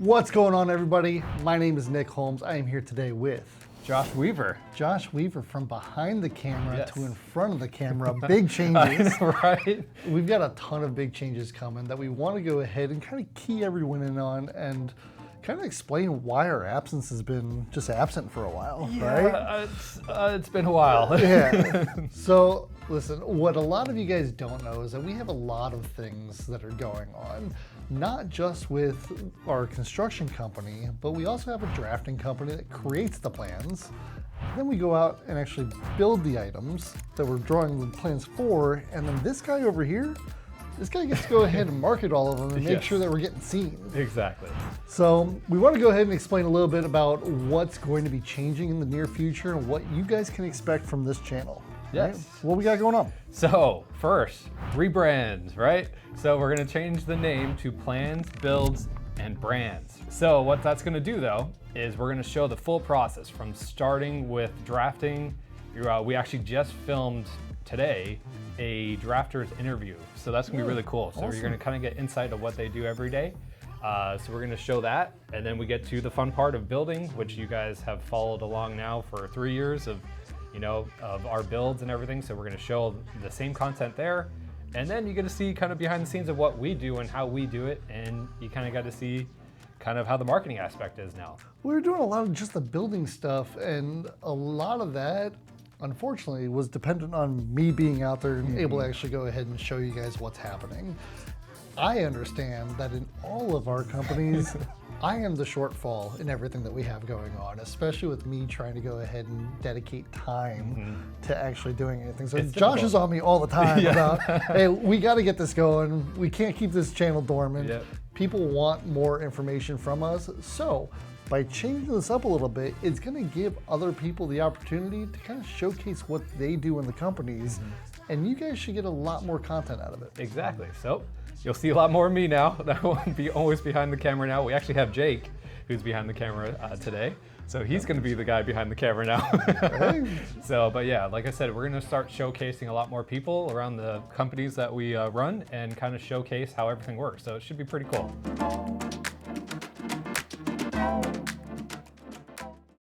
What's going on, everybody? My name is Nick Holmes. I am here today with Josh Weaver. Josh Weaver, from behind the camera Yes. to in front of the camera. Big changes. I know, right? We've got a ton of big changes coming that we want to go ahead and kind of key everyone in on and kind of explain why our absence has been just absent for a while, right? It's been a while. Yeah. So listen, what a lot of you guys don't know is that we have a lot of things that are going on, not just with our construction company, but we also have a drafting company that creates the plans. Then we go out and actually build the items that we're drawing the plans for, and then this guy over here, this guy gets to go ahead and market all of them and make Yes. sure that we're getting seen. Exactly. So we want to go ahead and explain a little bit about what's going to be changing in the near future and what you guys can expect from this channel. Yes. Right? What we got going on? So first, rebrand, right? So we're gonna change the name to Plans, Builds, and Brands. So what that's gonna do though, is we're gonna show the full process from starting with drafting. We actually just filmed today a drafter's interview. So that's gonna be really cool. So awesome. you're gonna kind of get insight of what they do every day. So we're gonna show that, and then we get to the fun part of building, which you guys have followed along now for 3 years of our builds and everything. So we're gonna show the same content there. And then you get to see kind of behind the scenes of what we do and how we do it. And you kind of got to see kind of how the marketing aspect is now. We were doing a lot of just the building stuff, and a lot of that, unfortunately, was dependent on me being out there and able to actually go ahead and show you guys what's happening. I understand that in all of our companies, I am the shortfall in everything that we have going on, especially with me trying to go ahead and dedicate time to actually doing anything. So It's Josh difficult. is on me all the time about, hey, we got to get this going. We can't keep this channel dormant. Yep. People want more information from us. So by changing this up a little bit, it's going to give other people the opportunity to kind of showcase what they do in the companies. And you guys should get a lot more content out of it. Exactly. So you'll see a lot more of me now. That won't be always behind the camera now. We actually have Jake, who's behind the camera today. So he's going to be the guy behind the camera now. Hey. So, but yeah, like I said, we're going to start showcasing a lot more people around the companies that we run and kind of showcase how everything works. So it should be pretty cool.